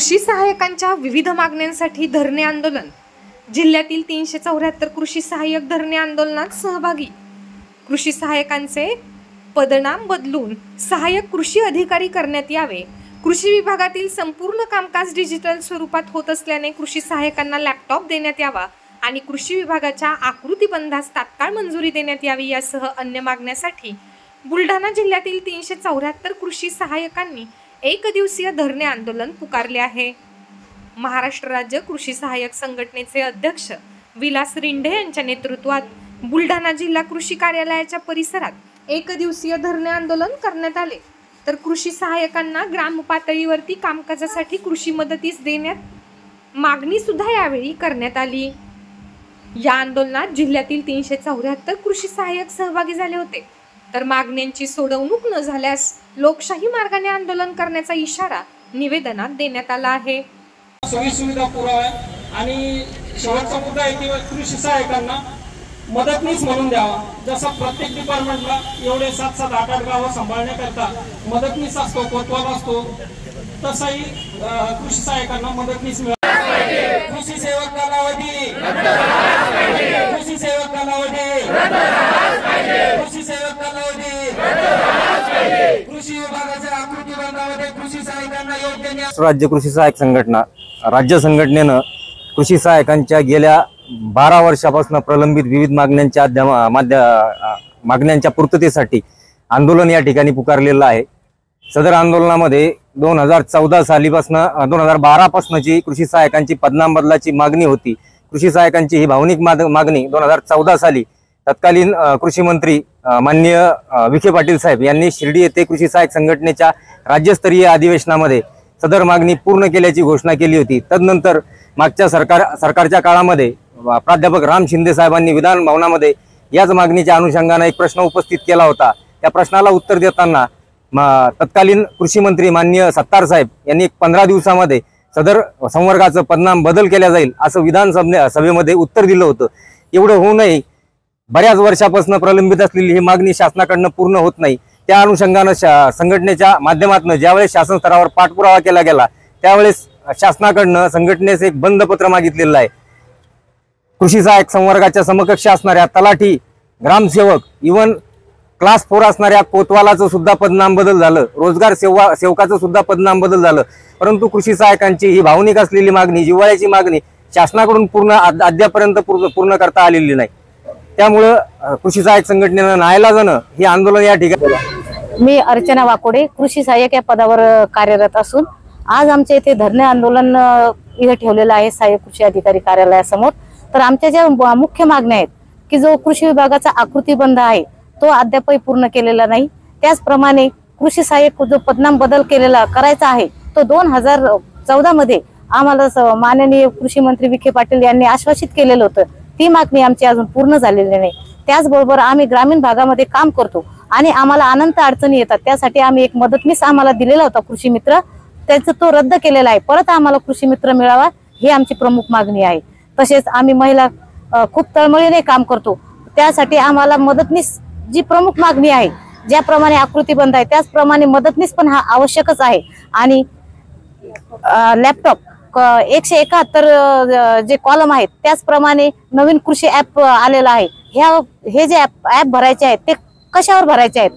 कृषी सहाय्यकांच्या विविध मागण्यांसाठी धरणे आंदोलन। जिल्ह्यातील 374 कृषी सहाय्यक धरणे आंदोलनात सहभागी। कृषी सहाय्यकांचे पदनाम बदलून सहाय्यक कृषी अधिकारी करण्यात यावे। कृषी विभागातील संपूर्ण कामकाज डिजिटल स्वरूपात होत असल्याने कृषी सहाय्यकांना लॅपटॉप देण्यात यावा आणि कृषी विभागाच्या आकृतीबंधास तात्काळ मंजुरी देण्यात यावी यासह अन्य मागण्यासाठी बुलढाणा जिल्ह्यातील 374 कृषी सहाय्यकांनी एक दिवसीय धरणे आंदोलन पुकारले आहे। महाराष्ट्र राज्य कृषी सहाय्यक संघटनेचे अध्यक्ष विलास रिंढे यांच्या नेतृत्वात बुलढाणा जिल्हा कृषी कार्यालयाच्या परिसरात एक दिवसीय धरणे आंदोलन करण्यात आले। तर कृषी सहाय्यकांना ग्राम पातळीवरती कामकाजासाठी कृषी मदतीस देण्यात मागणी सुद्धा यावेळी करण्यात आली। या आंदोलनात जिल्ह्यातील 374 कृषी सहाय्यक सहभागी झाले होते। तर मागण्यांची सोडवणूक न झाल्यास लोकशाही मार्गाने आंदोलन करण्याचा इशारा निवेदनात देण्यात आला आहे। सुविधा पुरावा आणि शेवटचा मुद्दा आहे की कृषी सहाय्यकांना मदतनीस म्हणून द्यावा। जसं प्रत्येक डिपार्टमेंटला एवढे 7-7, 8-8 गावं सांभाळण्याकरता मदतनीस असतो, कोतवाल असतो, तसाही कृषी सहाय्यकांना मदतनीस मिळावा। कृषी सेवक कालावधी, कृषी सेवक कालावधी, कृषी सेवक कालावधी, कृषी विभागाच्या आकृतीबंधामध्ये कृषी सहाय्यकांना योग्य न्याय। राज्य कृषी सहाय्यक संघटना राज्य संघटनेनं कृषी सहाय्यकांच्या गेल्या 12 वर्षापासून प्रलंबित विविध मागण्यांच्या पूर्ततेसाठी आंदोलन या ठिकाणी पुकारलेलं आहे। सदर आंदोलनामध्ये 2014 सालीपासून 2012 पासूनची कृषी सहाय्यकांची पदनाम बदलाची मागणी होती। कृषी सहाय्यकांची ही भावनिक मागणी 2014 साली तत्कालीन कृषी मंत्री माननीय विखे पाटील साहेब यांनी शिर्डी येथे कृषी सहाय्यक संघटनेच्या राज्यस्तरीय अधिवेशनामध्ये सदर मागणी पूर्ण केल्याची घोषणा केली होती। तदनंतर मागच्या सरकारच्या काळामध्ये प्राध्यापक राम शिंदे साहेबांनी विधान भवनामध्ये याच मागणीच्या अनुषंगाने एक प्रश्न उपस्थित केला होता। त्या प्रश्नाला उत्तर देताना तत्कालीन कृषी मंत्री माननीय सत्तार साहेब यांनी 15 दिवसामध्ये सदर संवर्गाचं पदनाम बदल केला जाईल असं विधान सभेमध्ये उत्तर दिलं होतं। एवढं होऊ नये, बऱ्याच वर्षापासून प्रलंबित असलेली ही मागणी शासनाकडून पूर्ण होत नाही। त्या अनुषंगाने संघटनेच्या माध्यमातून ज्यावेळेस शासन स्तरावर पाठपुरावा केला गेला त्यावेळेस शासनाकडून संघटनेस एक बंद पत्र मागितलेलं आहे। कृषी सहाय्यक संवर्गाच्या समकक्ष असणाऱ्या तलाठी, ग्रामसेवक, इवन क्लास 4 असणाऱ्या कोतवालाचं सुद्धा पदनाम बदल झालं, रोजगार सेवकाचं सुद्धा पदनाम बदल झालं, परंतु कृषी सहाय्यकांची ही भावनिक असलेली मागणी, जिव्हाळ्याची मागणी शासनाकडून अद्यापर्यंत पूर्ण करता आलेली नाही। त्यामुळे कृषी सहाय्यक संघटनेनं नाईलाजानं हे आंदोलन या ठिकाणी। मी अर्चना वाकोडे कृषी सहाय्यक या पदावर कार्यरत असून आज आमच्या इथे धरणे आंदोलन इथे ठेवलेलं आहे सहाय्यक कृषी अधिकारी कार्यालयासमोर। तर आमच्या ज्या मुख्य मागण्या आहेत की जो कृषी विभागाचा आकृतीबंध आहे तो अद्यापही पूर्ण केलेला नाही। त्याचप्रमाणे कृषी सहाय्यक जो पदनाम बदल करायचा आहे तो 2014 मध्ये आम्हाला माननीय कृषी मंत्री विखे पाटील यांनी आश्वासित केलेलं होतं। ती मागणी आमची अजून पूर्ण झालेली नाही। त्याचबरोबर आम्ही ग्रामीण भागामध्ये काम करतो आणि आम्हाला अनंत अडचणी येतात, त्यासाठी आम्ही एक मदतनीस आम्हाला दिलेला होता कृषी मित्र, त्याचा तो रद्द केलेला आहे। परत आम्हाला कृषी मित्र मिळावा ही आमची प्रमुख मागणी आहे। तसेच आम्ही महिला खूप तळमळीने काम करतो, त्यासाठी आम्हाला मदतनीस जी प्रमुख मागणी आहे, ज्याप्रमाणे आकृतीबंध आहे त्याचप्रमाणे मदतनीस पण हा आवश्यकच आहे। आणि लॅपटॉप 171 जे कॉलम आहेत त्याचप्रमाणे नवीन कृषी ॲप आलेला आहे। हे जे ॲप भरायचे आहेत ते कशावर भरायचे आहेत